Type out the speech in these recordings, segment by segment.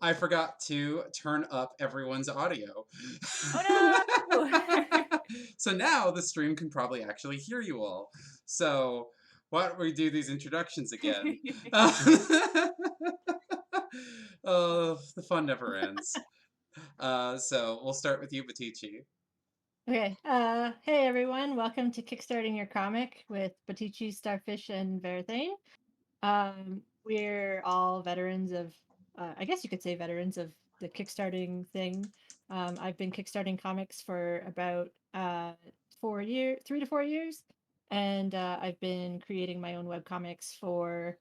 I forgot to turn up everyone's audio. Oh no! So now the stream can probably actually hear you all. So why don't we do these introductions again? Oh, the fun never ends. So we'll start with you, Batici. Okay. Hey everyone, welcome to Kickstarting Your Comic with Batici, Starfish, and Verthane. We're all veterans of, I guess you could say veterans of the Kickstarting thing. I've been Kickstarting comics for about 4 years, 3 to 4 years, and I've been creating my own webcomics for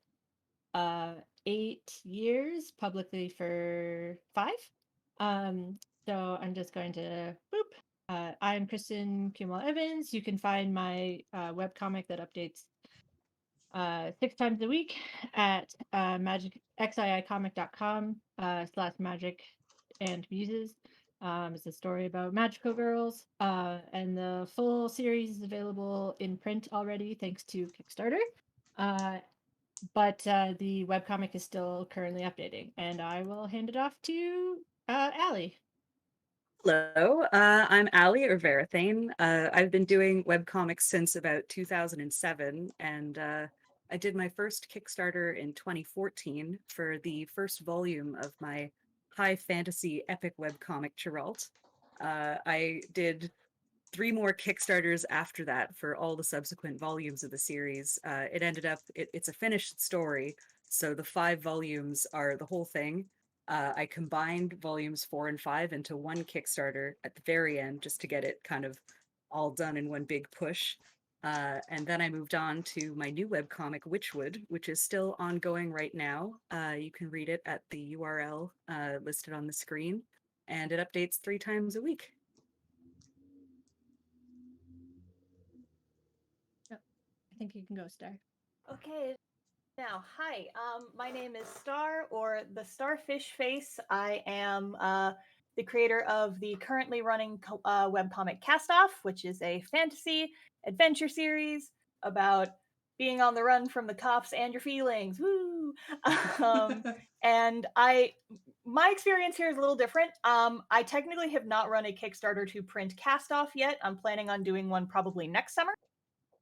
uh, 8 years, publicly for 5. Um, so I'm just going to boop. I'm Kristen Kumwell Evans. You can find my webcomic that updates 6 times a week at xii-comic.com /magic and muses. It's a story about magical girls, and the full series is available in print already thanks to Kickstarter. But the webcomic is still currently updating, and I will hand it off to Allie. Hello, I'm Allie or Verithane. I've been doing webcomics since about 2007, and I did my first Kickstarter in 2014 for the first volume of my high fantasy epic webcomic Geralt. I did 3 more Kickstarters after that for all the subsequent volumes of the series. It ended up, it's a finished story, so the 5 volumes are the whole thing. I combined volumes 4 and 5 into one Kickstarter at the very end just to get it kind of all done in one big push. And then I moved on to my new webcomic, Witchwood, which is still ongoing right now. You can read it at the URL listed on the screen, and it updates 3 times a week. Oh, I think you can go, Star. Okay, now, hi. My name is Star, or the Starfish Face. I am the creator of the currently running webcomic Castoff, which is a fantasy adventure series about being on the run from the cops and your feelings. Woo! um, and my experience here is a little different. I technically have not run a Kickstarter to print Castoff yet. I'm planning on doing one probably next summer.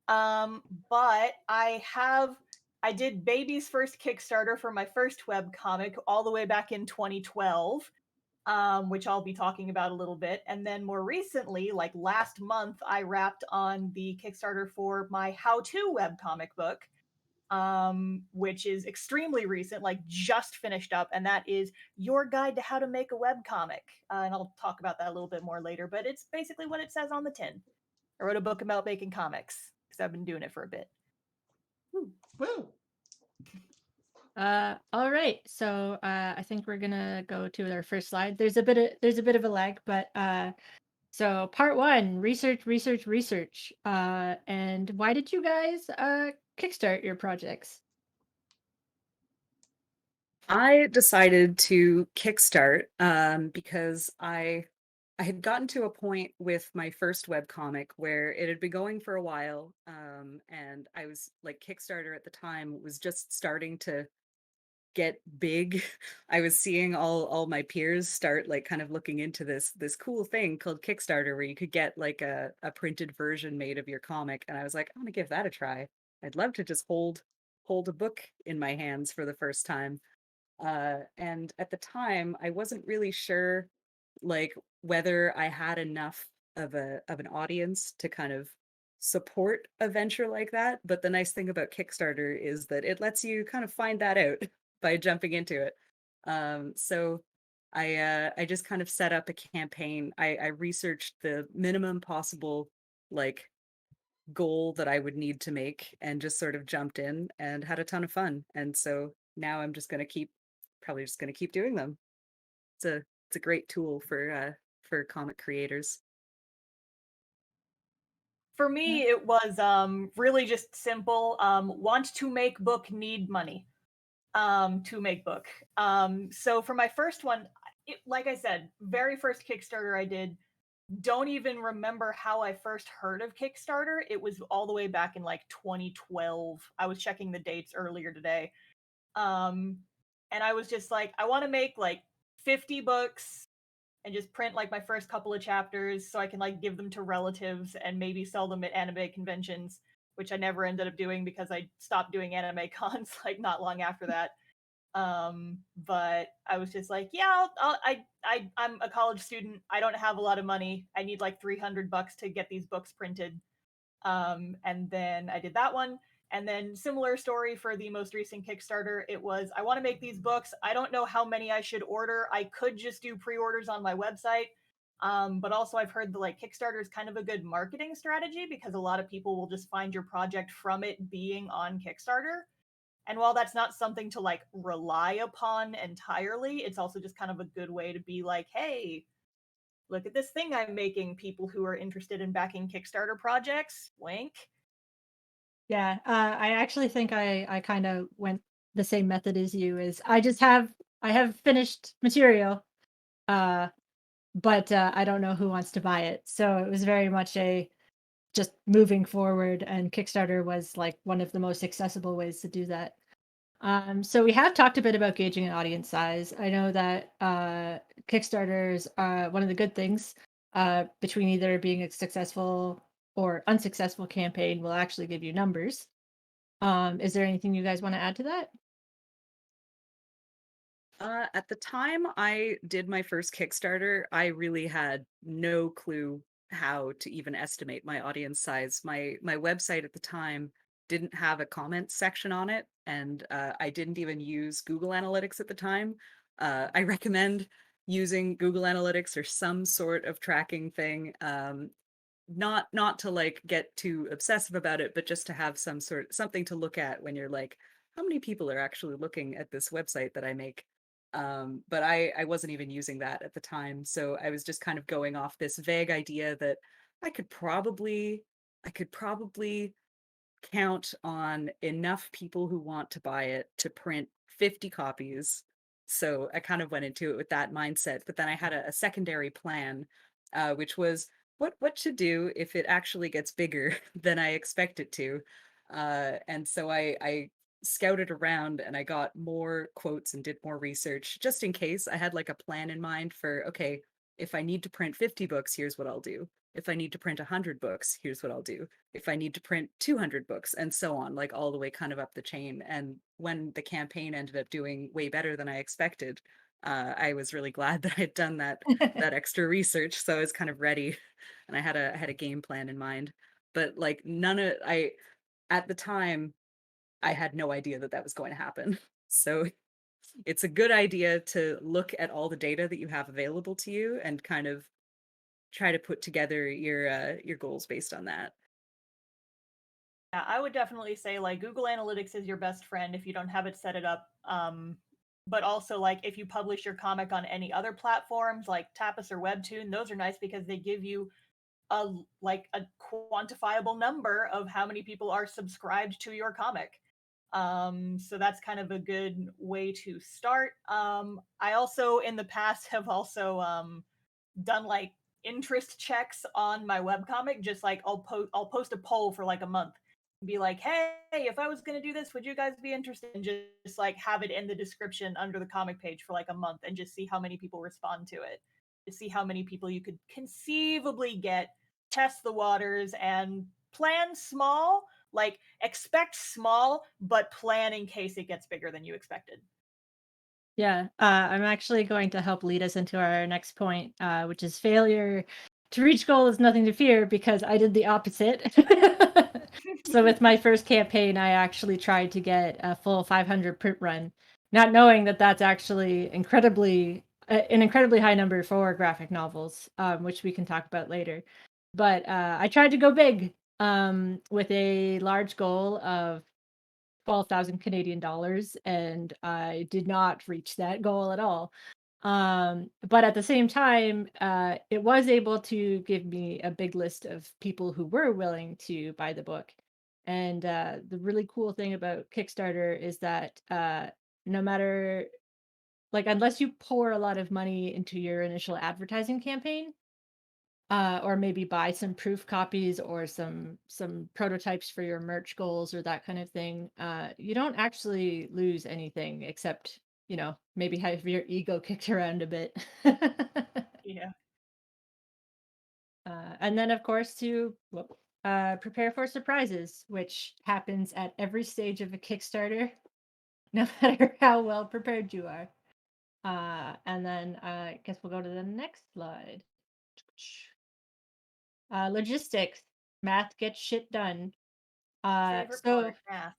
But I did Baby's first Kickstarter for my first web comic all the way back in 2012, which I'll be talking about a little bit. And then more recently, like last month, I wrapped on the Kickstarter for my how-to web comic book, which is extremely recent, like just finished up, and that is Your Guide to How to Make a Web Comic. And I'll talk about that a little bit more later, but it's basically what it says on the tin. I wrote a book about making comics because I've been doing it for a bit. Woo. Woo! All right, so I think we're gonna go to our first slide. There's a bit of a lag, but so part one: research. And why did you guys kickstart your projects? I decided to kickstart because I had gotten to a point with my first webcomic where it had been going for a while, and I was like Kickstarter at the time was just starting to get big. I was seeing all my peers start like kind of looking into this cool thing called Kickstarter where you could get like a printed version made of your comic, and I was like, I'm gonna give that a try. I'd love to just hold a book in my hands for the first time. And at the time, I wasn't really sure, like, whether I had enough of an audience to kind of support a venture like that. But the nice thing about Kickstarter is that it lets you kind of find that out by jumping into it. So I just kind of set up a campaign. I researched the minimum possible like goal that I would need to make and just sort of jumped in and had a ton of fun. And so now I'm just going to keep probably just going to keep doing them. It's a great tool for comic creators. For Yeah. me, it was really just simple. Want to make book, need money to make book. So for my first one, like I said, very first Kickstarter I did, don't even remember how I first heard of Kickstarter. It was all the way back in like 2012. I was checking the dates earlier today. And I was just like, I want to make like 50 books and just print like my first couple of chapters so I can like give them to relatives and maybe sell them at anime conventions, which I never ended up doing because I stopped doing anime cons like not long after that. But I was just like, yeah, I'm a college student. I don't have a lot of money. I need like $300 to get these books printed. And then I did that one. And then similar story for the most recent Kickstarter. It was, I want to make these books. I don't know how many I should order. I could just do pre-orders on my website. But also I've heard that like Kickstarter is kind of a good marketing strategy because a lot of people will just find your project from it being on Kickstarter. And while that's not something to like rely upon entirely, it's also just kind of a good way to be like, hey, look at this thing I'm making. People who are interested in backing Kickstarter projects, wink. Yeah, I actually think I kind of went the same method as you. Is I have finished material, uh, but I don't know who wants to buy it. So it was very much a just moving forward, and Kickstarter was like one of the most accessible ways to do that. So we have talked a bit about gauging an audience size. I know that Kickstarters are one of the good things between either being a successful or unsuccessful campaign will actually give you numbers. Is there anything you guys want to add to that? At the time I did my first Kickstarter, I really had no clue how to even estimate my audience size. My website at the time didn't have a comments section on it, and I didn't even use Google Analytics at the time. I recommend using Google Analytics or some sort of tracking thing. Not to like get too obsessive about it, but just to have something to look at when you're like, how many people are actually looking at this website that I make? But I wasn't even using that at the time, so I was just kind of going off this vague idea that I could probably I could probably count on enough people who want to buy it to print 50 copies. So I kind of went into it with that mindset, but then I had a secondary plan, which was what to do if it actually gets bigger than I expect it to. And so I scouted around and I got more quotes and did more research just in case. I had like a plan in mind for, okay, if I need to print 50 books, here's what I'll do. If I need to print 100 books, here's what I'll do. If I need to print 200 books, and so on, like all the way kind of up the chain. And when the campaign ended up doing way better than I expected, I was really glad that I'd done that extra research. So I was kind of ready, and I had a game plan in mind. But like none of I at the time I had no idea that that was going to happen. So it's a good idea to look at all the data that you have available to you and kind of try to put together your goals based on that. Yeah, I would definitely say like Google Analytics is your best friend if you don't have it set it up. But also like if you publish your comic on any other platforms like Tapas or Webtoon, those are nice because they give you a quantifiable number of how many people are subscribed to your comic. So that's kind of a good way to start. I also in the past have also done like interest checks on my webcomic. Just like I'll post a poll for like a month, be like, hey, if I was going to do this, would you guys be interested? And just like have it in the description under the comic page for like a month and just see how many people respond to it, to see how many people you could conceivably get, test the waters, and plan small. Like expect small, but plan in case it gets bigger than you expected. Yeah, I'm actually going to help lead us into our next point, which is failure to reach goal is nothing to fear because I did the opposite. So with my first campaign, I actually tried to get a full 500 print run, not knowing that that's actually an incredibly high number for graphic novels, which we can talk about later. But I tried to go big with a large goal of 12,000 Canadian dollars, and I did not reach that goal at all. But at the same time, it was able to give me a big list of people who were willing to buy the book. And the really cool thing about Kickstarter is that no matter, like, unless you pour a lot of money into your initial advertising campaign, or maybe buy some proof copies or some prototypes for your merch goals or that kind of thing. You don't actually lose anything except you know, maybe have your ego kicked around a bit. Yeah. And then, of course, to prepare for surprises, which happens at every stage of a Kickstarter, no matter how well prepared you are. And then I guess we'll go to the next slide. Logistics, math gets shit done. Favorite So part, math.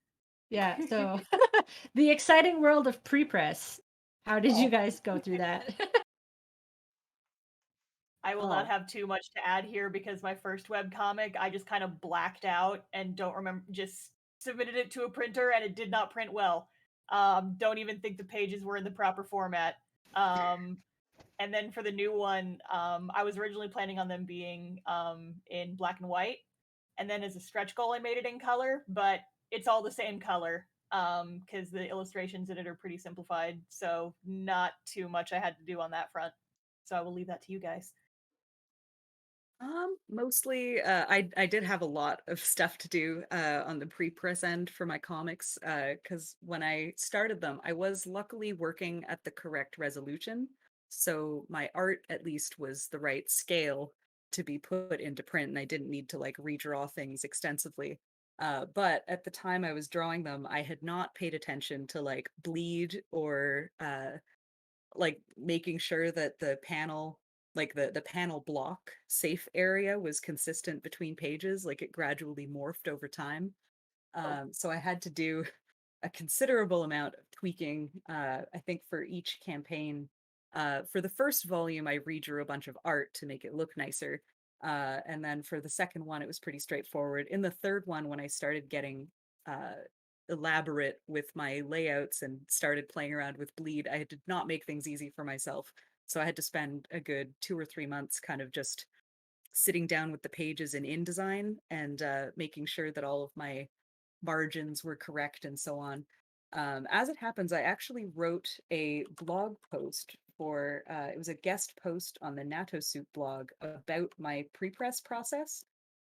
yeah, so the exciting world of pre-press. How did you Oh. guys go through that? I will not Oh, have too much to add here because my first webcomic, I just kind of blacked out and don't remember, just submitted it to a printer and it did not print well. Don't even think the pages were in the proper format. Um, and then for the new one, I was originally planning on them being in black and white. And then as a stretch goal, I made it in color, but it's all the same color because the illustrations in it are pretty simplified. So not too much I had to do on that front. So I will leave that to you guys. Mostly, I did have a lot of stuff to do on the pre-press end for my comics because when I started them, I was luckily working at the correct resolution, so my art at least was the right scale to be put into print, and I didn't need to like redraw things extensively. But at the time I was drawing them, I had not paid attention to like bleed or like making sure that the panel like the panel block safe area was consistent between pages, like it gradually morphed over time. Oh, So I had to do a considerable amount of tweaking. I think for each campaign, for the first volume I redrew a bunch of art to make it look nicer, and then for the second one it was pretty straightforward. In the third one, when I started getting uh, elaborate with my layouts and started playing around with bleed, I did not make things easy for myself. So I had to spend a good 2 or 3 months kind of just sitting down with the pages in InDesign and making sure that all of my margins were correct and so on. As it happens, I actually wrote a blog post for it was a guest post on the NATO Soup blog about my pre-press process.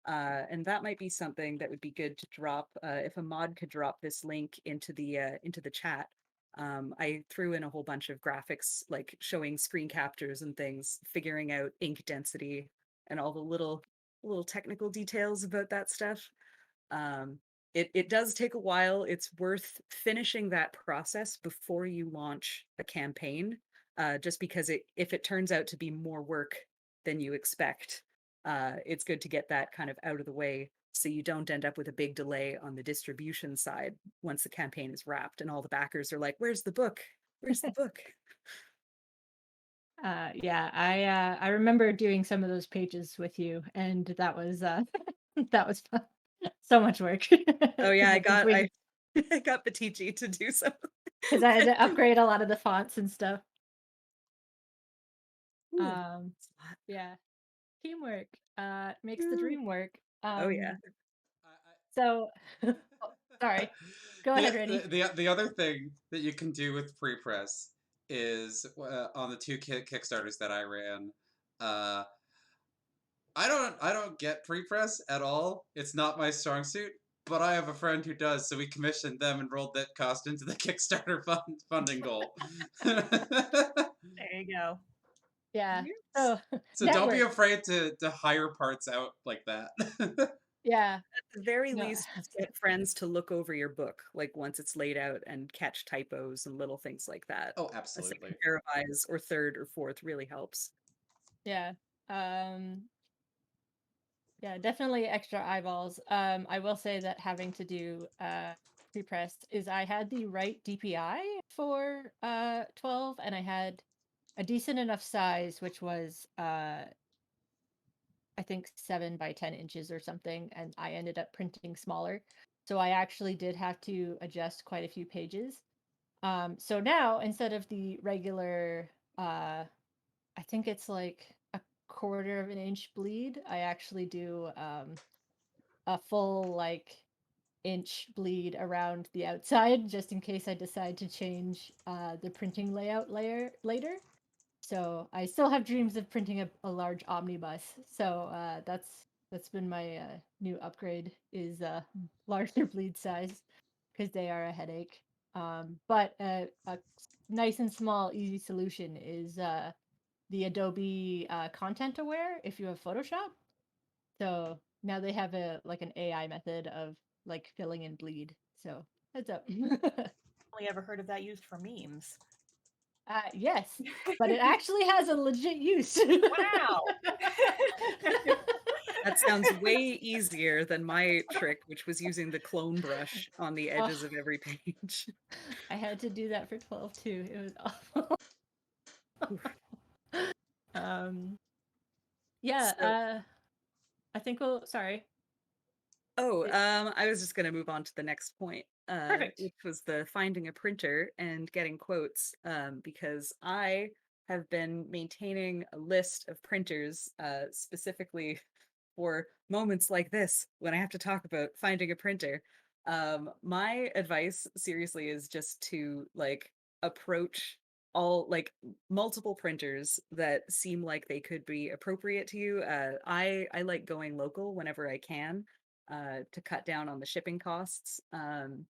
And that might be something that would be good to drop if a mod could drop this link into the chat. I threw in a whole bunch of graphics, like showing screen captures and things, figuring out ink density and all the little technical details about that stuff. Um, it does take a while. It's worth finishing that process before you launch a campaign, just because if it turns out to be more work than you expect, it's good to get that kind of out of the way so you don't end up with a big delay on the distribution side once the campaign is wrapped and all the backers are like, "Where's the book? Where's the book?" yeah, I remember doing some of those pages with you, and that was that was fun. So much work Oh yeah, because I think we I got Batici to do some. because I had to upgrade a lot of the fonts and stuff. Ooh, Um, it's a lot. yeah, teamwork makes the Ooh. dream work. Oh yeah. So oh, sorry, go ahead, Rennie. The other thing that you can do with pre-press is on the two Kickstarters that I ran. Uh, I don't get pre-press at all. It's not my strong suit. But I have a friend who does, so we commissioned them and rolled that cost into the Kickstarter funding goal. there you go. Yeah, Yes. so So don't be network. afraid to hire parts out like that. Yeah, The very no, least, just get friends to look over your book, like once it's laid out and catch typos and little things like that. Oh, A second absolutely. pair of eyes or third or fourth really helps. yeah. Um, Yeah, definitely extra eyeballs. I will say that having to do pre-pressed is I had the right DPI for 12 and I had a decent enough size, which was I think 7 by 10 inches or something, and I ended up printing smaller. So I actually did have to adjust quite a few pages. So now instead of the regular I think it's like a quarter of an inch bleed, I actually do a full like inch bleed around the outside just in case I decide to change the printing layout layer later. So I still have dreams of printing a large omnibus. So that's been my new upgrade is larger bleed size because they are a headache. But a nice and small, easy solution is the Adobe Content Aware if you have Photoshop. So now they have an AI method of like filling in bleed. So heads up. Only ever heard of that used for memes. Yes, but it actually has a legit use. Wow. That sounds way easier than my trick, which was using the clone brush on the edges Oh, of every page. I had to do that for 12 too. It was awful. um, yeah, So, I think we'll, sorry. oh, It- I was just gonna move on to the next point, Perfect. which was the finding a printer and getting quotes, because I have been maintaining a list of printers, specifically for moments like this when I have to talk about finding a printer. My advice, seriously, is just to like approach all like multiple printers that seem like they could be appropriate to you. I like going local whenever I can, to cut down on the shipping costs. And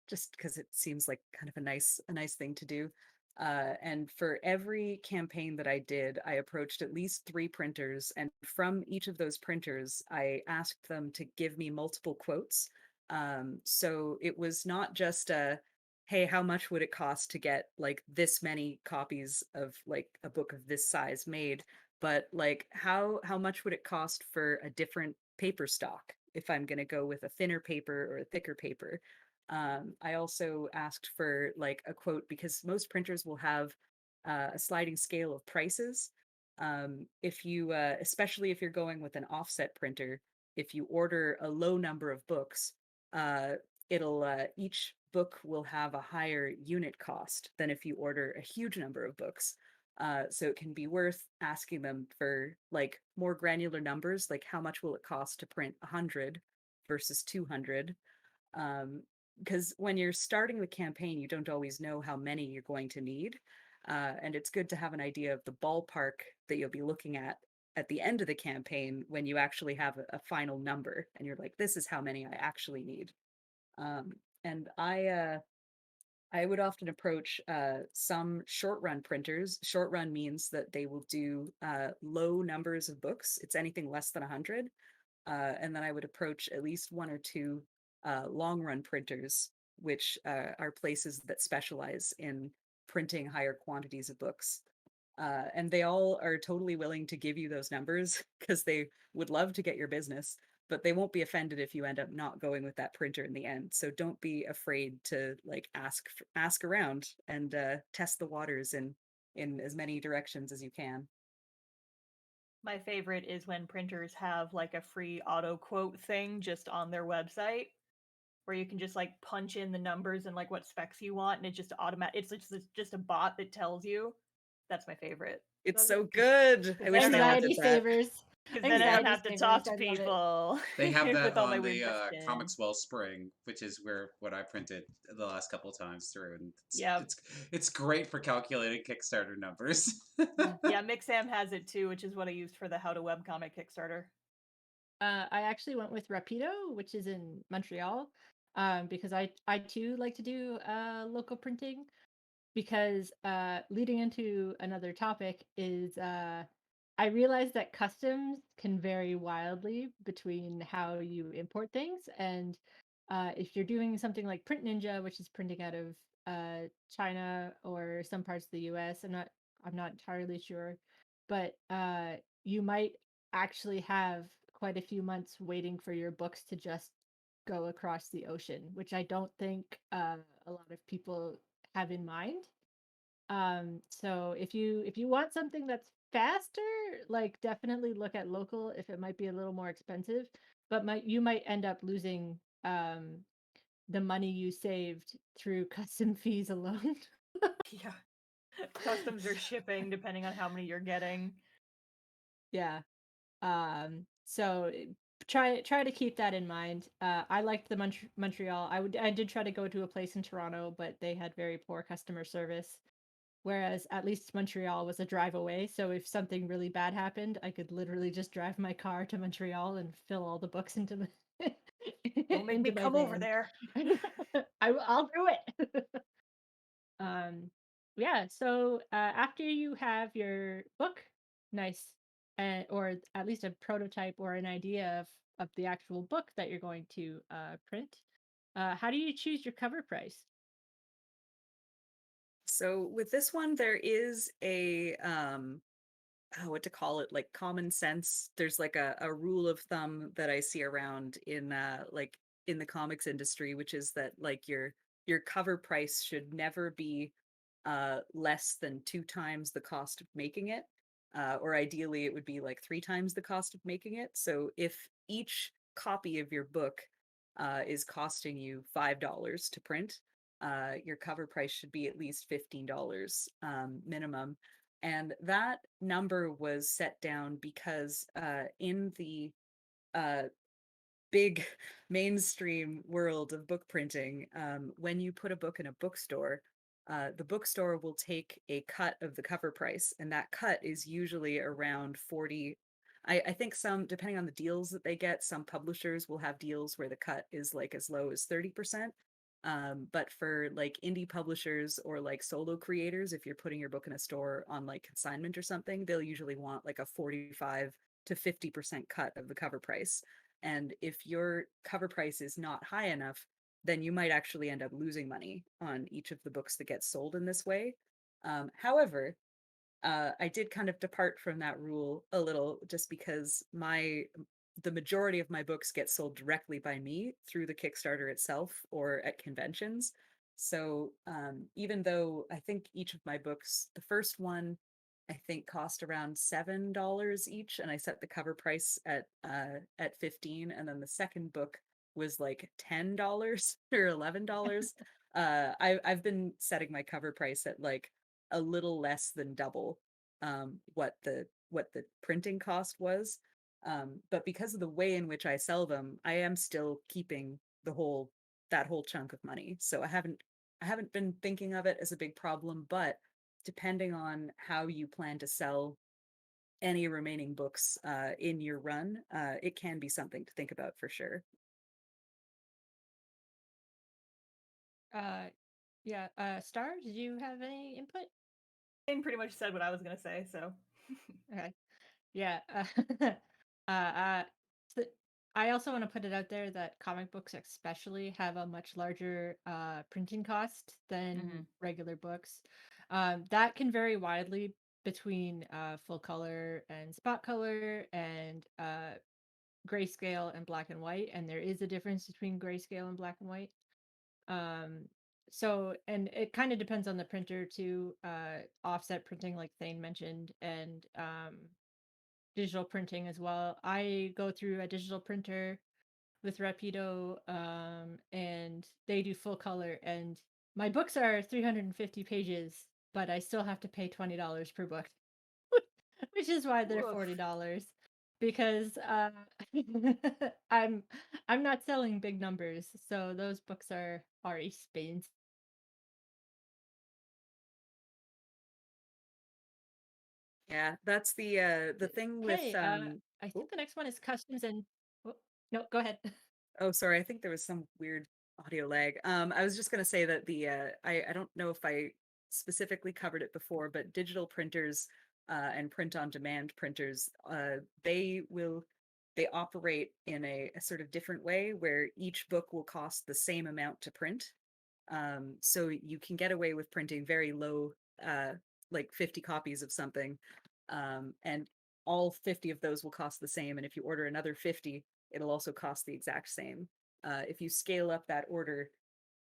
just because it seems like kind of a nice thing to do. And for every campaign that I did, I approached at least 3 printers, and from each of those printers, I asked them to give me multiple quotes. So it was not just a, hey, how much would it cost to get like this many copies of like a book of this size made, but like how much would it cost for a different paper stock if I'm going to go with a thinner paper or a thicker paper. I also asked for like a quote because most printers will have a sliding scale of prices. If you, especially if you're going with an offset printer, if you order a low number of books, it'll each book will have a higher unit cost than if you order a huge number of books. So it can be worth asking them for like more granular numbers, like how much will it cost to print 100 versus 200? Because when you're starting the campaign, you don't always know how many you're going to need. And it's good to have an idea of the ballpark that you'll be looking at the end of the campaign when you actually have a final number and you're like, this is how many I actually need. Um, and I would often approach some short run printers. Short run means that they will do low numbers of books. It's anything less than 100. And then I would approach at least 1 or 2 long run printers, which are places that specialize in printing higher quantities of books. And they all are totally willing to give you those numbers because they would love to get your business, but they won't be offended if you end up not going with that printer in the end. So don't be afraid to like ask around and test the waters in as many directions as you can. My favorite is when printers have like a free auto quote thing just on their website where you can just like punch in the numbers and like what specs you want and it just it's just a bot that tells you. That's my favorite. It's so good. I wish they all Anxiety did that. savers. Because then I don't Anxiety have to savers. talk to I love it. people They have that with all my on weird the questions. Comics Wellspring, which is where what I printed the last couple of times through, and Yeah. it's great for calculating Kickstarter numbers. Yeah, Mixam has it too, which is what I used for the How to Webcomic Kickstarter. I actually went with Rapido, which is in Montreal, because I too like to do local printing. Because leading into another topic is I realized that customs can vary wildly between how you import things, and if you're doing something like Print Ninja, which is printing out of China or some parts of the U.S., I'm not entirely sure, but you might actually have quite a few months waiting for your books to just go across the ocean, which I don't think a lot of people have in mind. So if you want something that's faster, like definitely look at local if it might be a little more expensive, but you might end up losing the money you saved through custom fees alone. Yeah. Customs or shipping, depending on how many you're getting. Yeah. So try to keep that in mind. I liked the Montreal. I did try to go to a place in Toronto, but they had very poor customer service. Whereas at least Montreal was a drive away, so if something really bad happened, I could literally just drive my car to Montreal and fill all the books into the Don't make me into my come over van. there. I'll do it. Yeah, so after you have your book, nice, or at least a prototype or an idea of the actual book that you're going to print, how do you choose your cover price? So with this one, there is a what to call it, like common sense. There's like a rule of thumb that I see around in like in the comics industry, which is that like your cover price should never be less than 2 times the cost of making it. Or ideally it would be like 3 times the cost of making it. So if each copy of your book is costing you $5 to print, your cover price should be at least $15 minimum. And that number was set down because in the uh, big mainstream world of book printing, when you put a book in a bookstore, the bookstore will take a cut of the cover price, and that cut is usually around 40. I think some, depending on the deals that they get, some publishers will have deals where the cut is like as low as 30%. But for like indie publishers or like solo creators, if you're putting your book in a store on like consignment or something, they'll usually want like a 45 to 50% cut of the cover price. And if your cover price is not high enough, then you might actually end up losing money on each of the books that get sold in this way. However, I did kind of depart from that rule a little just because the majority of my books get sold directly by me through the Kickstarter itself or at conventions. So even though I think each of my books, the first one I think cost around $7 each, and I set the cover price at 15, and then the second book was like $10 or $11. I've been setting my cover price at like a little less than double what the printing cost was. But because of the way in which I sell them, I am still keeping that whole chunk of money. So I haven't been thinking of it as a big problem, but depending on how you plan to sell any remaining books in your run, it can be something to think about for sure. Uh, yeah, Star, did you have any input? Shane pretty much said what I was gonna say, so. Okay. Yeah. Uh, so I also want to put it out there that comic books, especially, have a much larger printing cost than regular books. That can vary widely between full color and spot color and grayscale and black and white. And there is a difference between grayscale and black and white. So, and it kind of depends on the printer too. Offset printing, like Thane mentioned, and digital printing as well. I go through a digital printer with Rapido, and they do full color. And my books are 350 pages, but I still have to pay $20 per book, which is why they're Woof. $40. Because I'm I'm not selling big numbers, so those books are expensive. Yeah, that's the thing with Hey, I oh, think the next one is customs and. Oh, no, go ahead. oh, sorry, I think there was some weird audio lag. I was just gonna say that I don't know if I specifically covered it before, but digital printers and print on demand printers, they operate in a sort of different way where each book will cost the same amount to print. So you can get away with printing very low, like 50 copies of something, and all 50 of those will cost the same. And if you order another 50, it'll also cost the exact same. If you scale up that order,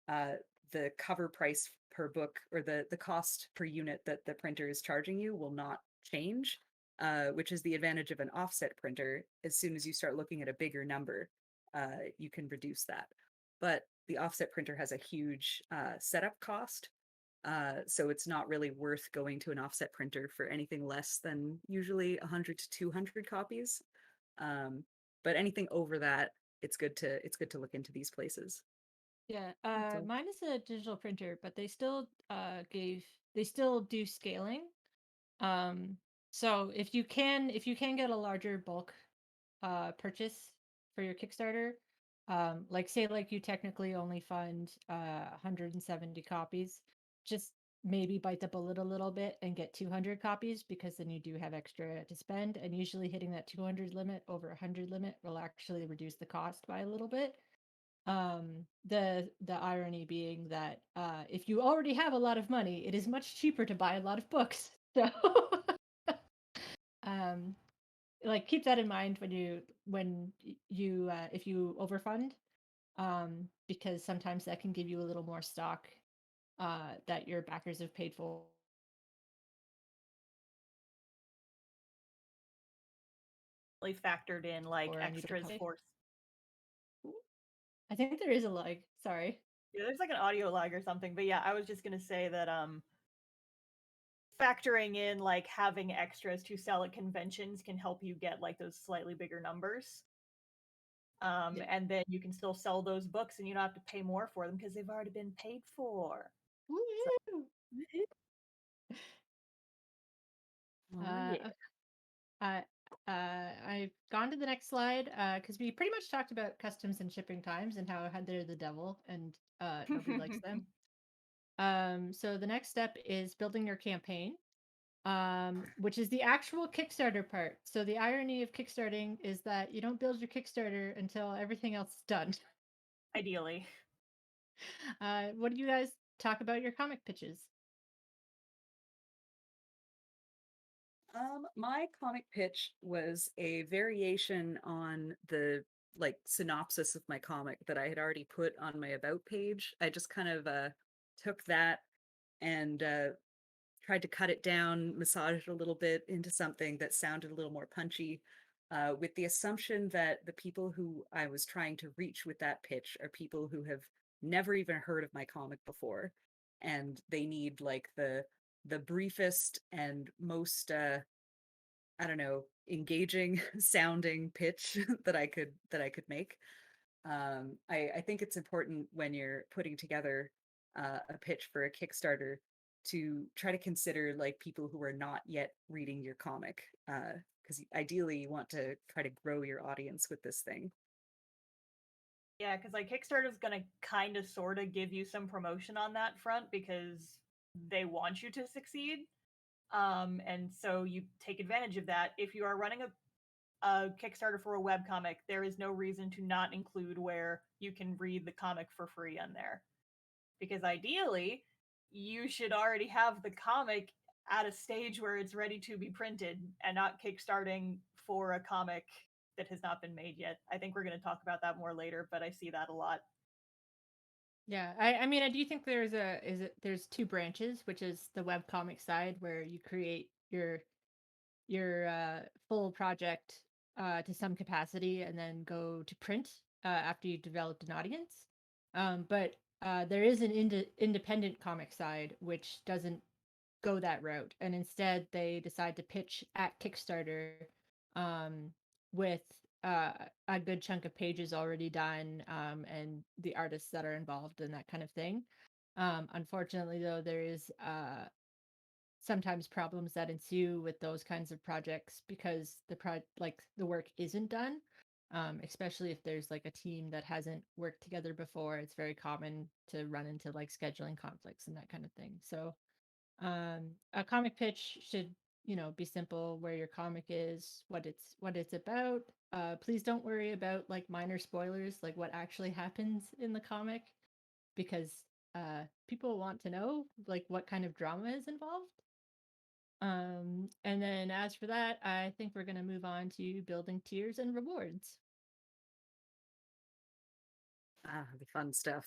uh, the cover price per book or the cost per unit that the printer is charging you will not change, which is the advantage of an offset printer. As soon as you start looking at a bigger number, you can reduce that. But the offset printer has a huge setup cost. So it's not really worth going to an offset printer for anything less than usually 100 to 200 copies. But anything over that, it's good to look into these places. Yeah, That's all. mine is a digital printer, but they still do scaling. Um, so if you can get a larger bulk purchase for your Kickstarter, like say like you technically only fund 170 copies, just maybe bite the bullet a little bit and get 200 copies, because then you do have extra to spend. And usually hitting that 200 limit over 100 limit will actually reduce the cost by a little bit. The irony being that if you already have a lot of money, it is much cheaper to buy a lot of books. So like keep that in mind when you if you overfund, because sometimes that can give you a little more stock that your backers have paid for. Factored in like Or I need to extras copy. for. I think there is a lag. Sorry. Yeah, there's like an audio lag or something, but yeah, I was just gonna say that factoring in like having extras to sell at conventions can help you get like those slightly bigger numbers. Yeah. And then you can still sell those books and you don't have to pay more for them because they've already been paid for. Woo! Oh, yeah. I've gone to the next slide because we pretty much talked about customs and shipping times and how they're the devil and nobody likes them. So the next step is building your campaign, which is the actual Kickstarter part. So the irony of Kickstarting is that you don't build your Kickstarter until everything else is done. Ideally. What do you guys talk about your comic pitches? My comic pitch was a variation on the like synopsis of my comic that I had already put on my about page. I just kind of took that and tried to cut it down, massage it a little bit into something that sounded a little more punchy, with the assumption that the people who I was trying to reach with that pitch are people who have never even heard of my comic before, and they need like the briefest and most I don't know, engaging sounding pitch that I could make. I think it's important when you're putting together a pitch for a Kickstarter to try to consider like people who are not yet reading your comic, because ideally you want to try to grow your audience with this thing. Yeah, because like Kickstarter's gonna kind of sort of give you some promotion on that front because they want you to succeed. And so you take advantage of that. If you are running a Kickstarter for a webcomic, there is no reason to not include where you can read the comic for free on there. Because ideally, you should already have the comic at a stage where it's ready to be printed and not kickstarting for a comic that has not been made yet. I think we're going to talk about that more later, but I see that a lot. Yeah, I mean, I do think there's two branches, which is the webcomic side where you create your full project to some capacity and then go to print after you've developed an audience. But there is an independent comic side which doesn't go that route, and instead they decide to pitch at Kickstarter um, with a good chunk of pages already done, and the artists that are involved and that kind of thing. Unfortunately, though, there is sometimes problems that ensue with those kinds of projects because the work isn't done. Especially if there's like a team that hasn't worked together before, it's very common to run into like scheduling conflicts and that kind of thing. So a comic pitch should, be simple: where your comic is, what it's about. Please don't worry about like minor spoilers, like what actually happens in the comic, because people want to know like what kind of drama is involved. And then as for that, I think we're going to move on to building tiers and rewards. The fun stuff.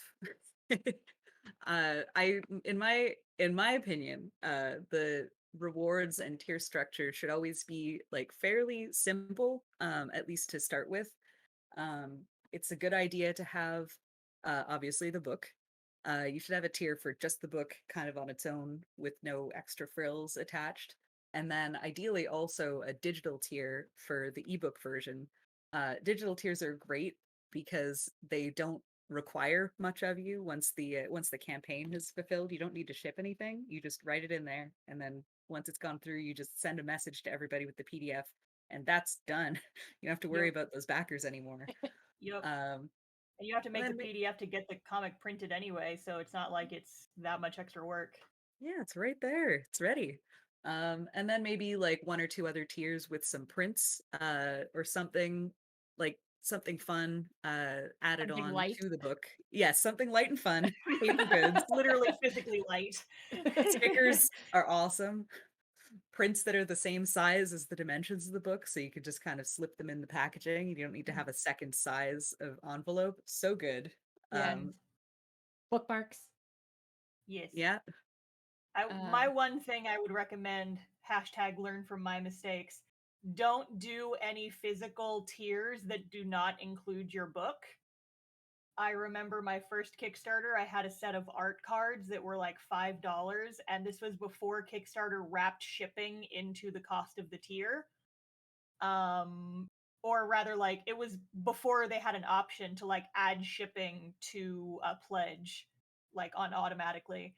I in my opinion, the rewards and tier structure should always be like fairly simple, at least to start with. It's a good idea to have obviously the book. You should have a tier for just the book kind of on its own with no extra frills attached. And then ideally also a digital tier for the ebook version. Digital tiers are great because they don't require much of you once the campaign is fulfilled. You don't need to ship anything. You just write it in there, and then once it's gone through, you just send a message to everybody with the PDF, and that's done. You don't have to worry Yep. about those backers anymore. Yep. Um, And you have to make the then PDF to get the comic printed anyway, so it's not like it's that much extra work. Yeah, it's right there. It's ready. And then maybe like one or two other tiers with some prints, or something like something fun, added Something on light. to the book. Yes, something light and fun. Paper goods. Literally physically light. Stickers are awesome. Prints that are the same size as the dimensions of the book, so you could just kind of slip them in the packaging. You don't need to have a second size of envelope. So good. Yeah. Bookmarks. Yes. Yeah. My one thing I would recommend, hashtag learn from my mistakes, don't do any physical tiers that do not include your book. I remember my first Kickstarter, I had a set of art cards that were like $5, and this was before Kickstarter wrapped shipping into the cost of the tier. Or rather, like, it was before they had an option to like add shipping to a pledge, like on automatically.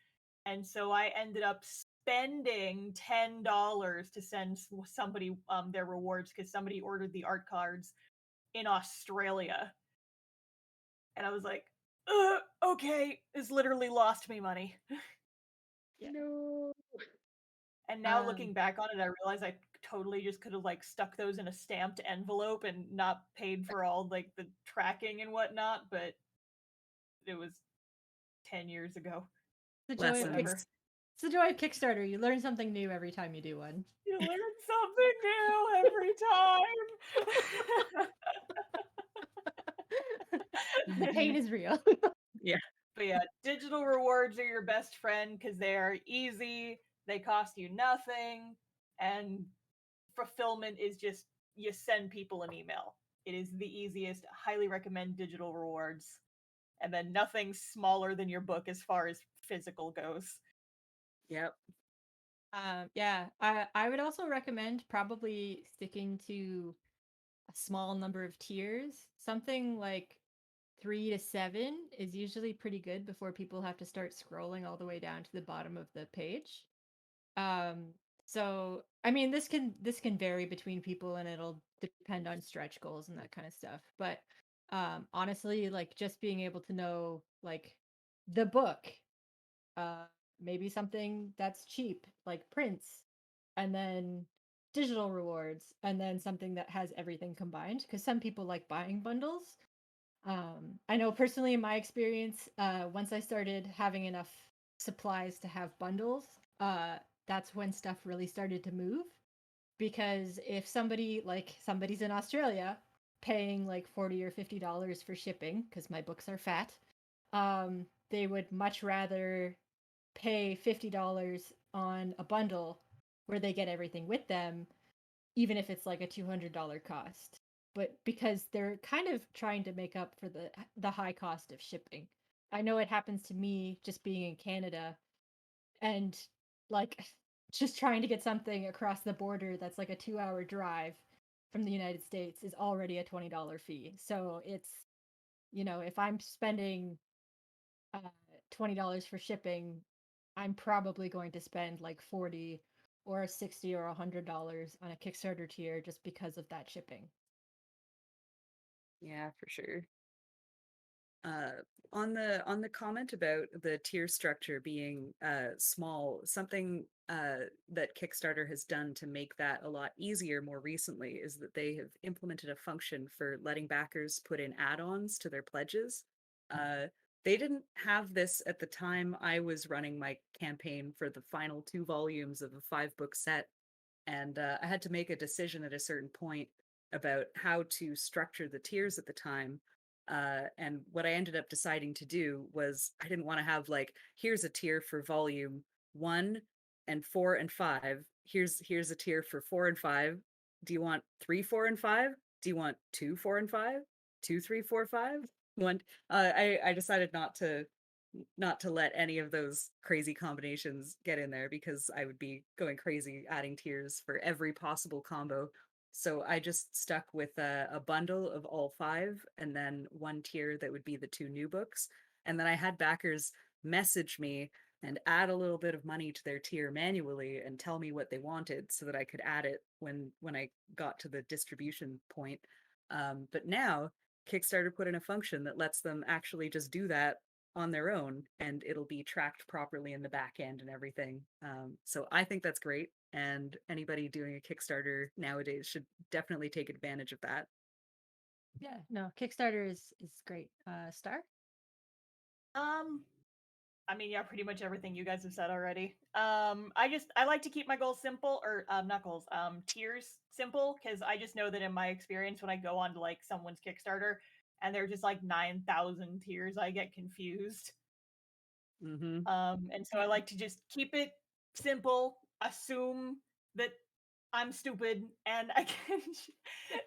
And so I ended up spending $10 to send somebody their rewards because somebody ordered the art cards in Australia. And I was like, okay, this literally lost me money. Yeah. No. And now looking back on it, I realize I totally just could have like stuck those in a stamped envelope and not paid for all like the tracking and whatnot, but it was 10 years ago. The joy of Whatever. Lessons. It's the joy of Kickstarter. You learn something new every time you do one. You learn something new every time. The pain is real. Yeah. But yeah, digital rewards are your best friend because they are easy, they cost you nothing, and fulfillment is just you send people an email. It is the easiest. Highly recommend digital rewards. And then nothing smaller than your book as far as physical goes. Yep. Yeah, I would also recommend probably sticking to a small number of tiers. Something like 3 to 7 is usually pretty good before people have to start scrolling all the way down to the bottom of the page. Um, so I mean, this can vary between people, and it'll depend on stretch goals and that kind of stuff. But honestly, like just being able to know like the book, uh, maybe something that's cheap, like prints, and then digital rewards, and then something that has everything combined. Because some people like buying bundles. I know personally in my experience, once I started having enough supplies to have bundles, that's when stuff really started to move. Because if somebody's in Australia paying like $40 or $50 for shipping, because my books are fat, they would much rather pay $50 on a bundle where they get everything with them, even if it's like a $200 cost. But because they're kind of trying to make up for the high cost of shipping. I know it happens to me just being in Canada, and like just trying to get something across the border that's like a 2-hour drive from the United States is already a $20 fee. So it's, if I'm spending uh, $20 for shipping, I'm probably going to spend like 40 or 60 or $100 on a Kickstarter tier just because of that shipping. Yeah, for sure. Uh, on the comment about the tier structure being small, something that Kickstarter has done to make that a lot easier more recently is that they have implemented a function for letting backers put in add-ons to their pledges. They didn't have this at the time I was running my campaign for the final 2 volumes of a 5-book set, and I had to make a decision at a certain point about how to structure the tiers at the time. And what I ended up deciding to do was I didn't want to have like, here's a tier for volume 1 and 4 and 5. Here's a tier for 4 and 5. Do you want 3, 4, and 5? Do you want 2, 4, and 5? 2, 3, 4, 5? One. I decided not to let any of those crazy combinations get in there because I would be going crazy adding tiers for every possible combo. So I just stuck with a bundle of all 5 and then one tier that would be the 2 new books. And then I had backers message me and add a little bit of money to their tier manually and tell me what they wanted so that I could add it when I got to the distribution point. But now Kickstarter put in a function that lets them actually just do that on their own, and it'll be tracked properly in the back end and everything. So I think that's great, and anybody doing a Kickstarter nowadays should definitely take advantage of that. Yeah, no, Kickstarter is great. Star? I mean, yeah, pretty much everything you guys have said already. I like to keep my goals simple, or not goals, tiers simple, because I just know that in my experience, when I go on to like someone's Kickstarter and they're just like 9,000 tiers, I get confused. Mm-hmm. And so I like to just keep it simple, assume that I'm stupid, and I can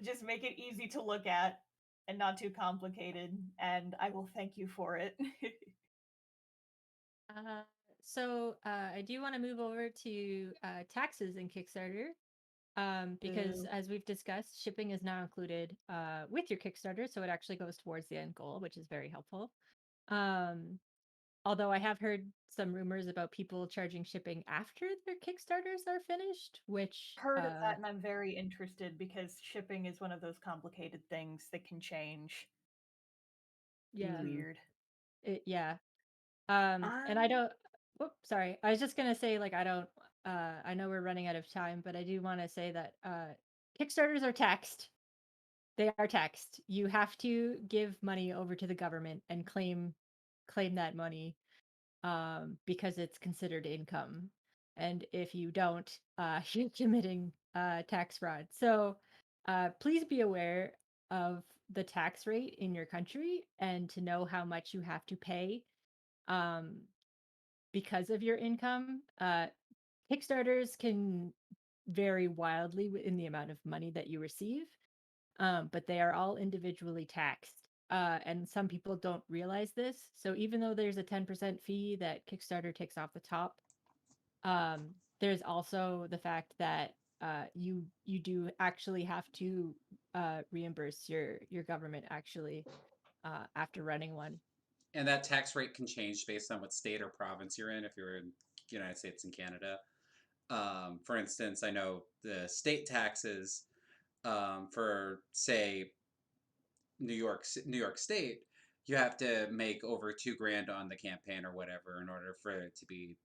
just make it easy to look at and not too complicated. And I will thank you for it. Uh, I do want to move over to taxes in Kickstarter. Because as we've discussed, shipping is now included with your Kickstarter, so it actually goes towards the end goal, which is very helpful. Although I have heard some rumors about people charging shipping after their Kickstarters are finished, which Heard of that, and I'm very interested because shipping is one of those complicated things that can change. yeah, Weird. yeah. And I don't. Whoop, sorry. I was just gonna say, like, I don't. I know we're running out of time, but I do want to say that Kickstarters are taxed. They are taxed. You have to give money over to the government and claim that money because it's considered income. And if you don't, you're committing tax fraud. So please be aware of the tax rate in your country and to know how much you have to pay um, because of your income. Kickstarters can vary wildly in the amount of money that you receive, but they are all individually taxed. And some people don't realize this. So even though there's a 10% fee that Kickstarter takes off the top, there's also the fact that you do actually have to reimburse your government actually after running one. And that tax rate can change based on what state or province you're in. If you're in the United States and Canada, for instance, I know the state taxes for say New York State, you have to make over $2,000 on the campaign or whatever in order for it to be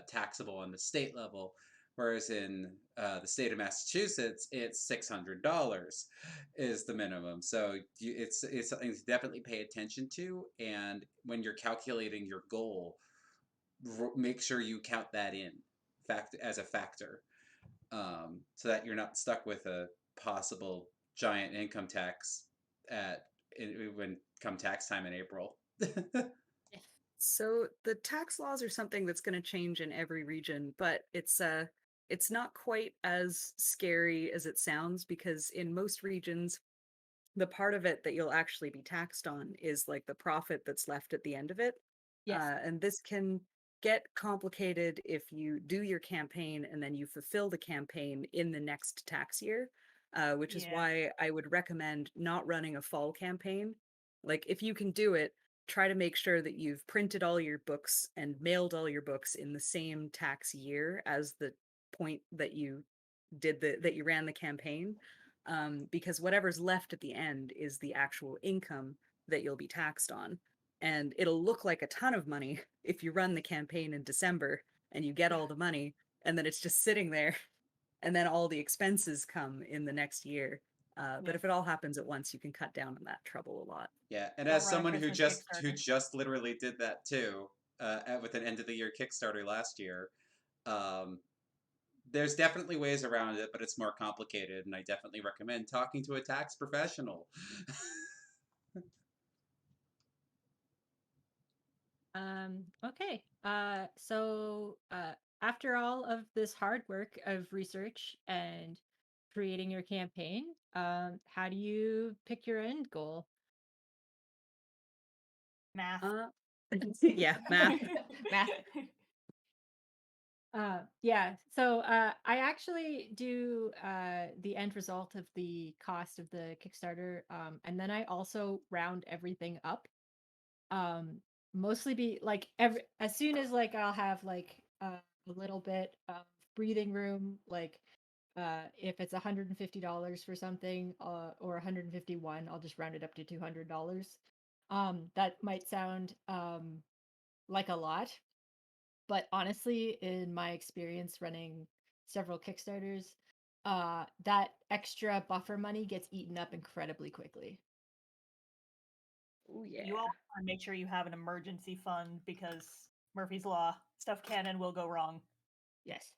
taxable on the state level. Whereas in the state of Massachusetts, it's $600 is the minimum. So it's something to definitely pay attention to. And when you're calculating your goal, make sure you count that in fact as a factor, so that you're not stuck with a possible giant income tax at when come tax time in April. So the tax laws are something that's going to change in every region, but it's not quite as scary as it sounds because in most regions the part of it that you'll actually be taxed on is like the profit that's left at the end of it. Yes. And this can get complicated if you do your campaign and then you fulfill the campaign in the next tax year, which is Yeah. why I would recommend not running a fall campaign. Like, if you can do it, try to make sure that you've printed all your books and mailed all your books in the same tax year as the point that you that you ran the campaign, because whatever's left at the end is the actual income that you'll be taxed on. And it'll look like a ton of money if you run the campaign in December and you get all the money, and then it's just sitting there, and then all the expenses come in the next year. But if it all happens at once, you can cut down on that trouble a lot. Yeah, and Don't as run a someone Christmas who Kickstarter. just literally did that too, with an end of the year Kickstarter last year, um, there's definitely ways around it, but it's more complicated, and I definitely recommend talking to a tax professional. Okay. After all of this hard work of research and creating your campaign, how do you pick your end goal? Math. Yeah, math. Math. Yeah. So I actually do the end result of the cost of the Kickstarter, and then I also round everything up. Mostly be like as soon as like I'll have like a little bit of breathing room, like if it's $150 for something or 151, I'll just round it up to $200. That might sound like a lot, but honestly, in my experience running several Kickstarters, that extra buffer money gets eaten up incredibly quickly. Oh yeah. You all want to make sure you have an emergency fund because Murphy's Law, stuff can and will go wrong. Yes.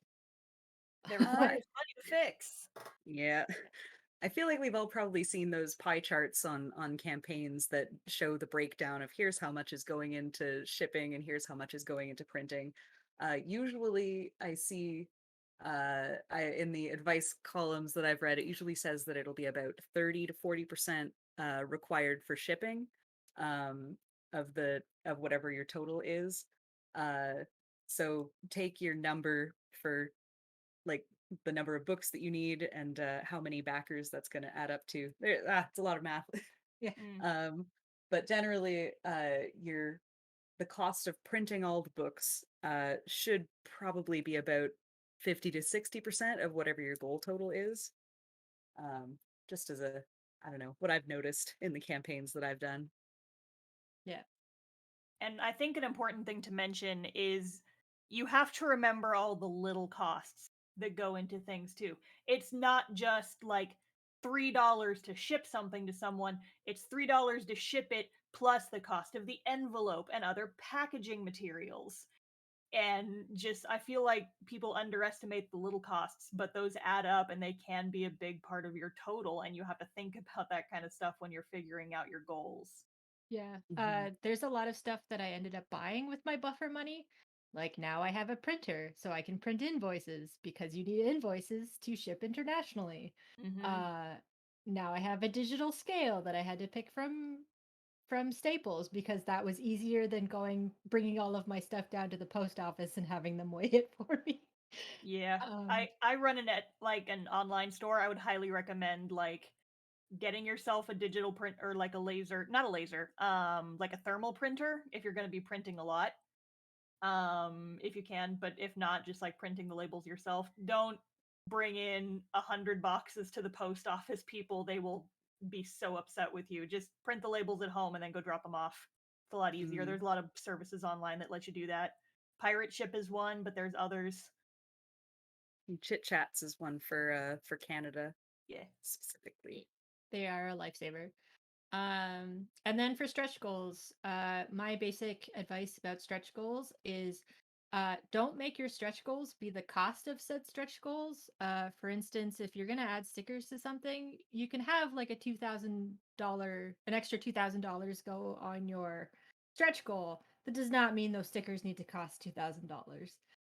There is money to fix. Yeah. I feel like we've all probably seen those pie charts on campaigns that show the breakdown of here's how much is going into shipping and here's how much is going into printing. Usually I see in the advice columns that I've read, it usually says that it'll be about 30 to 40% required for shipping um, of whatever your total is. So take your number for like the number of books that you need and how many backers that's going to add up to. It's a lot of math. Yeah. But generally, the cost of printing all the books should probably be about 50 to 60% of whatever your goal total is. Just as I don't know, what I've noticed in the campaigns that I've done. Yeah. And I think an important thing to mention is you have to remember all the little costs that go into things too. It's not just like $3 to ship something to someone, it's $3 to ship it plus the cost of the envelope and other packaging materials. And just, I feel like people underestimate the little costs, but those add up and they can be a big part of your total. And you have to think about that kind of stuff when you're figuring out your goals. Yeah. Mhm. There's a lot of stuff that I ended up buying with my buffer money. Like now I have a printer so I can print invoices because you need invoices to ship internationally. Mm-hmm. Now I have a digital scale that I had to pick from Staples because that was easier than bringing all of my stuff down to the post office and having them weigh it for me. Yeah. Um, I run an online store. I would highly recommend like getting yourself a digital print or like a laser, not a laser, like a thermal printer if you're going to be printing a lot. If you can, but if not, just like printing the labels yourself. Don't bring in 100 boxes to the post office, people. They will be so upset with you. Just print the labels at home and then go drop them off. It's a lot easier. Mm. There's a lot of services online that let you do that. Pirate Ship is one, but there's others. Chit Chats is one for Canada Yeah. specifically. they are a lifesaver. And then for stretch goals, my basic advice about stretch goals is don't make your stretch goals be the cost of said stretch goals. For instance, if you're going to add stickers to something, you can have like an extra $2,000 go on your stretch goal. That does not mean those stickers need to cost $2,000.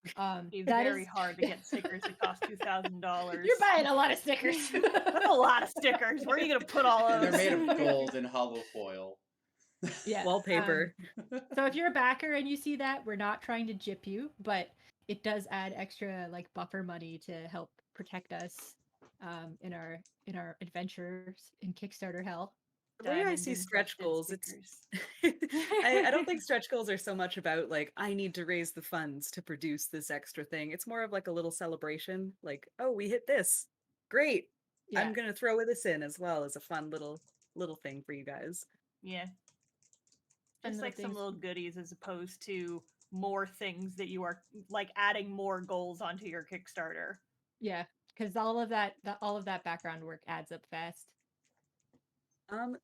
It's That very is hard to get stickers that cost $2,000. You're buying a lot of stickers. That's a lot of stickers. Where are you going to put all And those? they're made of gold and hollow foil. Yeah. Wallpaper. So if you're a backer and you see that, we're not trying to gyp you, but it does add extra like buffer money to help protect us in our adventures in Kickstarter hell. The way I Diamond see stretch encrusted goals, it's stickers. I don't think stretch goals are so much about like I need to raise the funds to produce this extra thing. It's more of like a little celebration, like, oh, we hit this. Great. Yeah. I'm gonna throw this in as well as a fun little thing for you guys. Yeah. And Just little like some things. little goodies as opposed to more things that you are like adding more goals onto your Kickstarter. Yeah, because all of that background work adds up fast.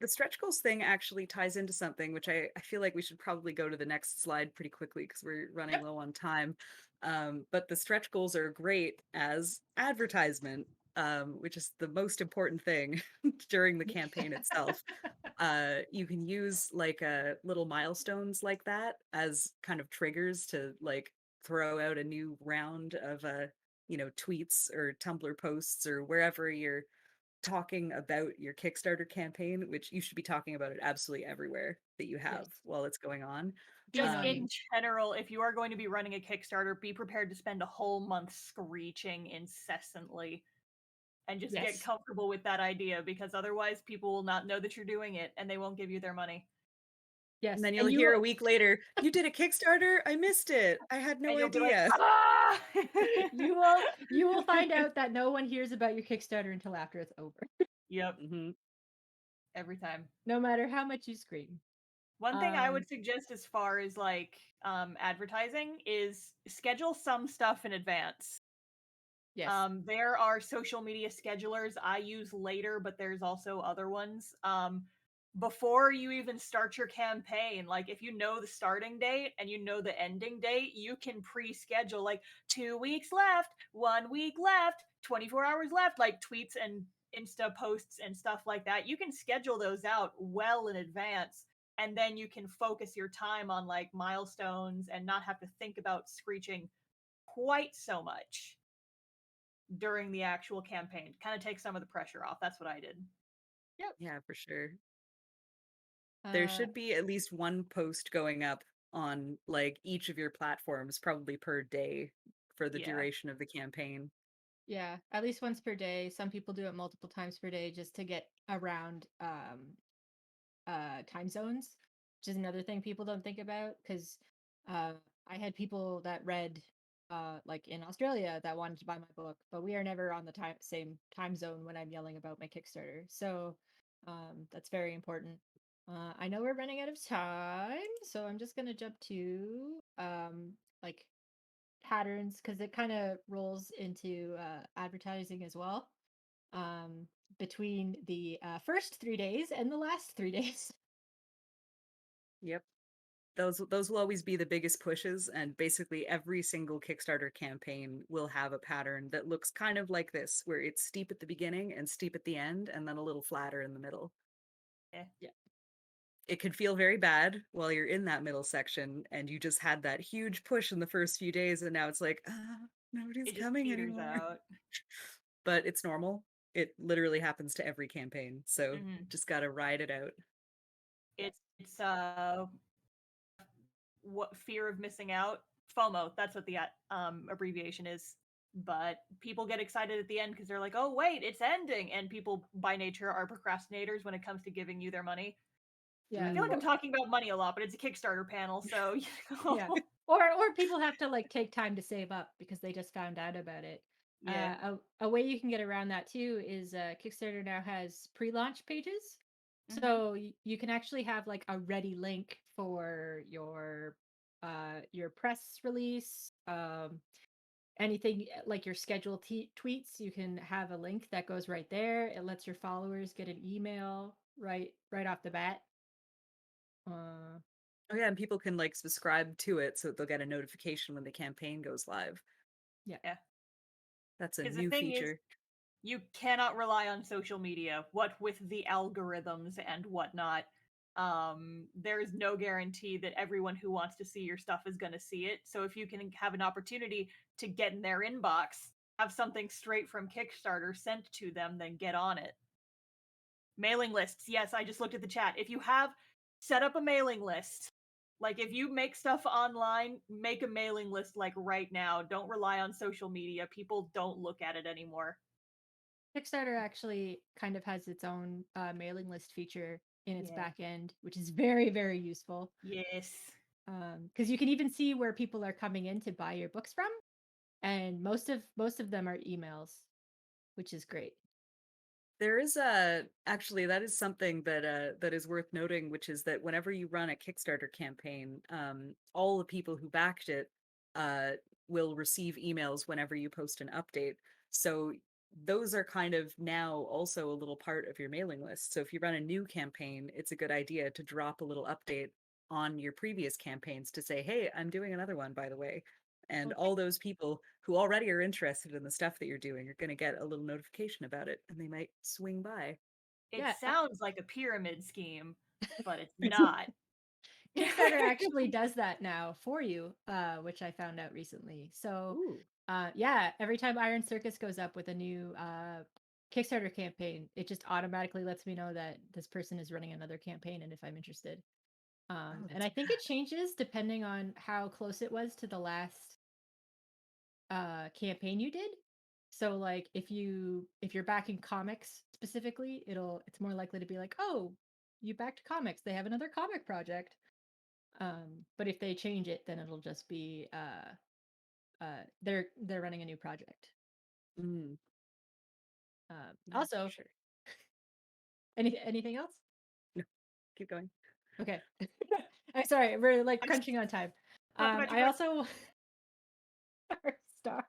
The stretch goals thing actually ties into something which I feel like we should probably go to the next slide pretty quickly because we're running low on time. But the stretch goals are great as advertisement, which is the most important thing during the campaign itself. You can use like little milestones like that as kind of triggers to like throw out a new round of tweets or Tumblr posts or wherever you're talking about your Kickstarter campaign, which you should be talking about it absolutely everywhere that you have Yes. while it's going on. Just Um, in general, if you are going to be running a Kickstarter, be prepared to spend a whole month screeching incessantly and just get Yes. comfortable with that idea because otherwise people will not know that you're doing it and they won't give you their money. Yes. And then you'll hear a week later, you did a Kickstarter? I missed it. I had no And you'll be like, idea. ah! you will find out that no one hears about your Kickstarter until after it's over. Yep, Mhm. every time. No matter how much you scream. One thing I Um, would suggest as far as like advertising is schedule some stuff in advance. yes. There are social media schedulers I use later, but there's also other ones. Before you even start your campaign, like if you know the starting date and you know the ending date, you can pre-schedule like 2 weeks left, 1 week left, 24 hours left, like tweets and Insta posts and stuff like that. You can schedule those out well in advance, and then you can focus your time on like milestones and not have to think about screeching quite so much during the actual campaign. Kind of take some of the pressure off. That's what I did. Yep. Yeah, for sure. There Uh, should be at least one post going up on like each of your platforms, probably per day for the Yeah. duration of the campaign. yeah, at least once per day. Some people do it multiple times per day just to get around time zones, which is another thing people don't think about because uh I had people that read like in Australia that wanted to buy my book, but we are never on the same time zone when I'm yelling about my Kickstarter. So that's very important. I know we're running out of time, so I'm just gonna jump to like patterns because it kind of rolls into advertising as well. Um, between the first 3 days and the last 3 days. Yep. Those will always be the biggest pushes, and basically every single Kickstarter campaign will have a pattern that looks kind of like this, where it's steep at the beginning and steep at the end, and then a little flatter in the middle. Eh. Yeah. It could feel very bad while you're in that middle section, and you just had that huge push in the first few days, and now it's like, nobody's It just coming peters anymore. out. But it's normal. It literally happens to every campaign, so Mhm. just gotta ride it out. It's what fear of missing out, FOMO. That's what the abbreviation is. But people get excited at the end because they're like, "Oh wait, it's ending!" And people by nature are procrastinators when it comes to giving you their money. Yeah. I feel like I'm Mm. talking about money a lot, but it's a Kickstarter panel, so you Yeah. know. Or people have to like take time to save up because they just found out about it. Yeah. A way you can get around that too is Kickstarter now has pre-launch pages. Hmm. So you can actually have like a ready link for your press release, anything like your scheduled tweets. You can have a link that goes right there. It lets your followers get an email right off the bat. Uh, Oh yeah, and people can like subscribe to it so they'll get a notification when the campaign goes live. yeah. Yeah. That's a Because the new thing is, feature. you cannot rely on social media, what with the algorithms and whatnot. There is no guarantee that everyone who wants to see your stuff is going to see it. So if you can have an opportunity to get in their inbox, have something straight from Kickstarter sent to them, then get on it. Mailing lists. Yes, I just looked at the chat. If you have set up a mailing list, like if you make stuff online, make a mailing list like right now. Don't rely on social media. People don't look at it anymore. Kickstarter actually kind of has its own mailing list feature in its Yeah. back end, which is very, very useful. Yes. Because you can even see where people are coming in to buy your books from, and most of them are emails, which is great. There is a actually that is something that that is worth noting, which is that whenever you run a Kickstarter campaign, all the people who backed it uh, will receive emails whenever you post an update. So those are kind of now also a little part of your mailing list. So if you run a new campaign, it's a good idea to drop a little update on your previous campaigns to say, "Hey, I'm doing another one, by the way." And Well, all those people who already are interested in the stuff that you're doing are going to get a little notification about it, and they might swing by. It yeah, sounds like a pyramid scheme, but it's not. Kickstarter actually does that now for you, which I found out recently. So, Ooh. yeah, every time Iron Circus goes up with a new Kickstarter campaign, it just automatically lets me know that this person is running another campaign and if I'm interested. Oh, And that's I think it changes depending on how close it was to the last campaign you did. So like if you're backing comics specifically, it's more likely to be like, oh, you backed comics, they have another comic project. But if they change it, then it'll just be they're running a new project. mm, yeah, for Also, sure. anything else? No, keep going. Okay. I'm sorry, we're like crunching on time. Talk about your I also Star.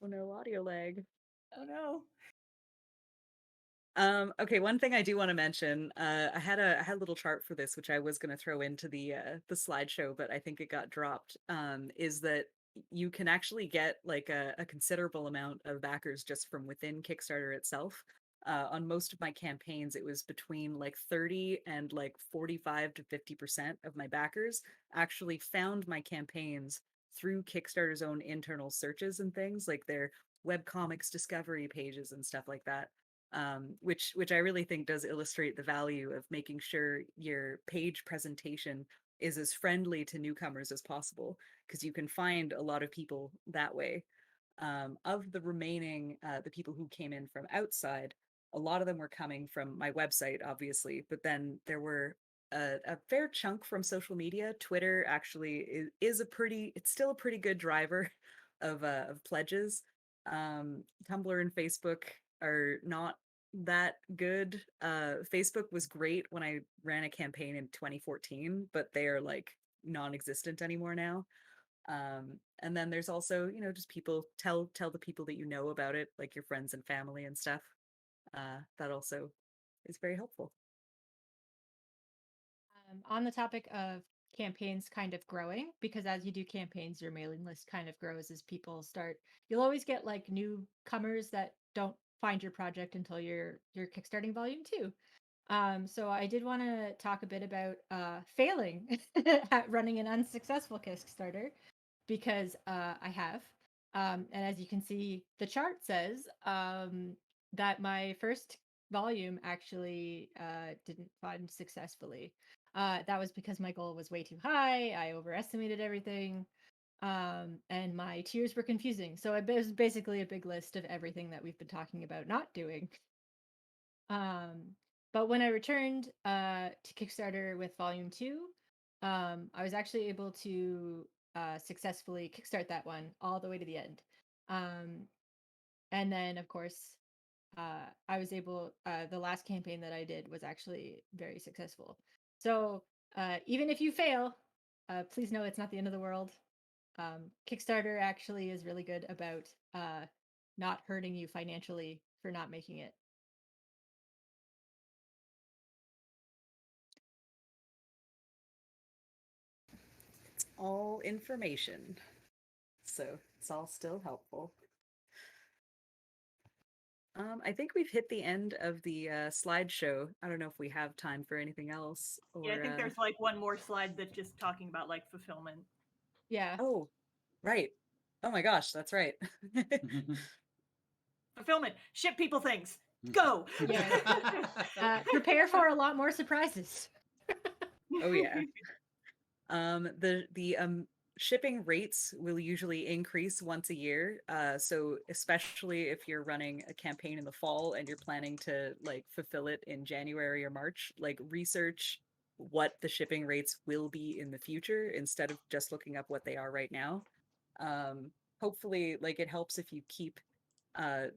Oh no, audio lag. Oh no. Okay, one thing I do want to mention, I had a little chart for this, which I was going to throw into the slideshow, but I think it got dropped. Is that you can actually get like a considerable amount of backers just from within Kickstarter itself. On most of my campaigns, it was between like 30 and like 45 to 50% of my backers actually found my campaigns through Kickstarter's own internal searches and things like their webcomics discovery pages and stuff like that. Which I really think does illustrate the value of making sure your page presentation is as friendly to newcomers as possible, because you can find a lot of people that way. Of the remaining, the people who came in from outside, a lot of them were coming from my website, obviously, but then there were a fair chunk from social media. Twitter actually is it's still a pretty good driver of pledges. Tumblr and Facebook are not that good. Facebook was great when I ran a campaign in 2014, but they are like non-existent anymore now. And then there's also, just people tell the people that you know about it, like your friends and family and stuff. That also is very helpful. On the topic of campaigns kind of growing, because as you do campaigns, your mailing list kind of grows as people start. You'll always get like newcomers that don't find your project until you're kickstarting volume 2. So I did want to talk a bit about failing at running an unsuccessful Kickstarter, because I have. And as you can see, the chart says that my first volume actually didn't fund successfully. That was because my goal was way too high. I overestimated everything. And my tiers were confusing. So it was basically a big list of everything that we've been talking about not doing. But when I returned to Kickstarter with Volume 2, I was actually able to successfully kickstart that one all the way to the end. And then, of course, I was able, the last campaign that I did was actually very successful. So even if you fail, please know it's not the end of the world. Kickstarter actually is really good about not hurting you financially for not making it. It's all information, so it's all still helpful. I think we've hit the end of the slideshow. I don't know if we have time for anything else. Or, Yeah, I think there's like one more slide that's just talking about like fulfillment. Yeah. Oh, right. Oh my gosh, that's right. Fulfillment. Ship people things. Go. Yeah. Prepare for a lot more surprises. Oh yeah. The shipping rates will usually increase once a year. So especially if you're running a campaign in the fall and you're planning to like fulfill it in January or March, like research what the shipping rates will be in the future instead of just looking up what they are right now. Hopefully, like it helps if you keep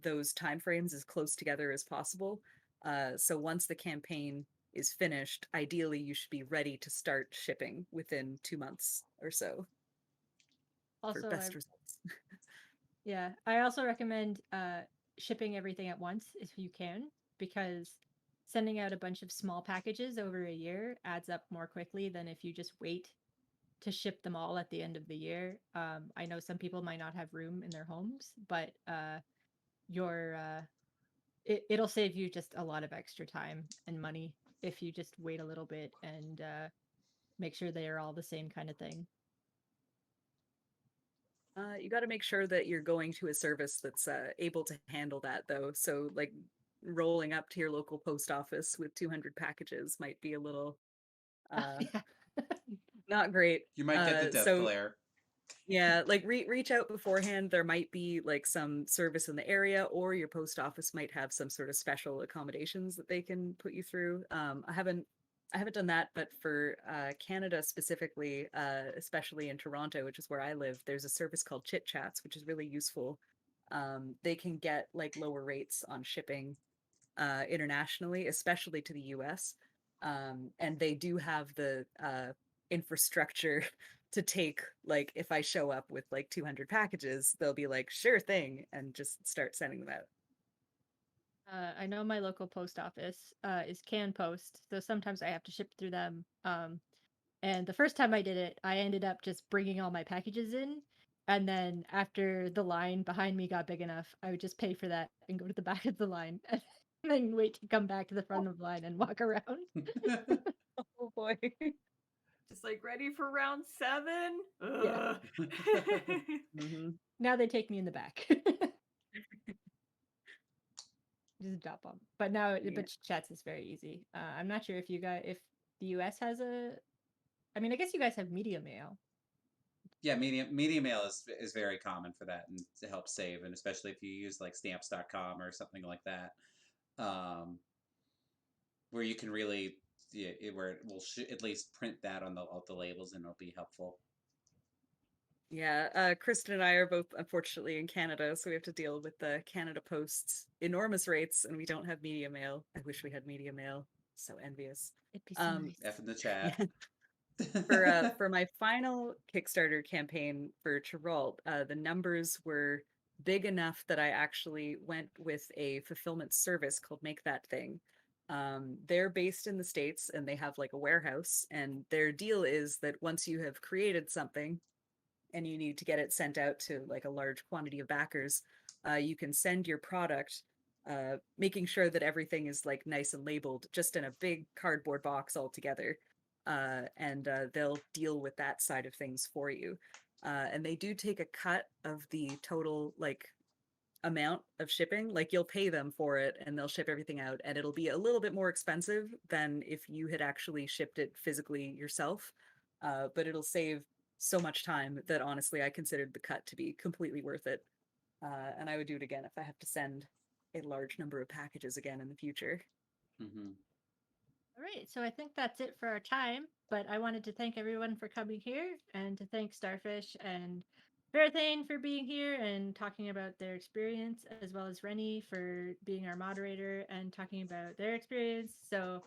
those timeframes as close together as possible. So once the campaign is finished, ideally you should be ready to start shipping within 2 months or so for Also, best results. yeah, I also recommend shipping everything at once if you can, because sending out a bunch of small packages over a year adds up more quickly than if you just wait to ship them all at the end of the year. I know some people might not have room in their homes, but it'll save you just a lot of extra time and money if you just wait a little bit and make sure they are all the same kind of thing. You got to make sure that you're going to a service that's able to handle that, though. So, like, rolling up to your local post office with 200 packages might be a little Yeah. not great. You might get the death glare. Yeah, like reach out beforehand. There might be like some service in the area, or your post office might have some sort of special accommodations that they can put you through. I haven't done that, but for Canada specifically, especially in Toronto, which is where I live, there's a service called Chit Chats, which is really useful. They can get like lower rates on shipping internationally, especially to the US. And they do have the infrastructure to take, like, if I show up with like 200 packages, they'll be like, sure thing, and just start sending them out. I know my local post office is Can Post, so sometimes I have to ship through them. And the first time I did it, I ended up just bringing all my packages in, and then after the line behind me got big enough, I would just pay for that and go to the back of the line, and then wait to come back to the front of the line and walk around. Oh boy. Just like ready for round 7. Yeah. Hmm. Now they take me in the back. Just drop them. But now, Yeah. but chats is very easy. I'm not sure if if the US has a. I mean, I guess you guys have media mail. Yeah, media mail is very common for that and to help save, and especially if you use like stamps.com or something like that, where you can really where it will at least print that on the labels and it'll be helpful. Yeah, Kristen and I are both unfortunately in Canada, so we have to deal with the Canada Post's enormous rates, and we don't have media mail. I wish we had media mail. So envious. It'd be so nice. F in the chat. For my final Kickstarter campaign for Chiralt, the numbers were big enough that I actually went with a fulfillment service called Make That Thing. They're based in the States and they have like a warehouse, and their deal is that once you have created something and you need to get it sent out to like a large quantity of backers, you can send your product, making sure that everything is like nice and labeled, just in a big cardboard box all together. And they'll deal with that side of things for you. And they do take a cut of the total like amount of shipping. Like you'll pay them for it and they'll ship everything out, and it'll be a little bit more expensive than if you had actually shipped it physically yourself. But it'll save so much time that honestly I considered the cut to be completely worth it. And I would do it again if I have to send a large number of packages again in the future. Mm-hmm. All right, so I think that's it for our time. But I wanted to thank everyone for coming here, and to thank Starfish and Fairthane for being here and talking about their experience, as well as Rennie for being our moderator and talking about their experience. So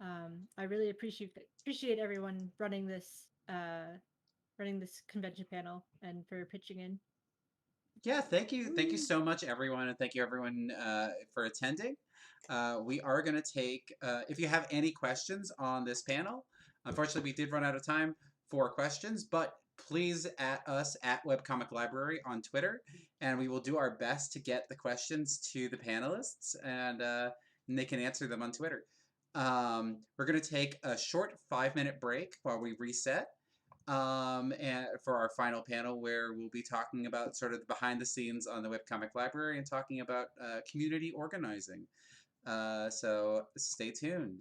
I really appreciate everyone running this convention panel and for pitching in. Yeah, thank you so much, everyone, and thank you everyone for attending. We are going to take, if you have any questions on this panel, unfortunately we did run out of time for questions, but please at us at Webcomic Library on Twitter, and we will do our best to get the questions to the panelists, and they can answer them on Twitter. We're going to take a short 5-minute break while we reset. And for our final panel, where we'll be talking about sort of the behind the scenes on the Webcomic Library and talking about community organizing. So stay tuned.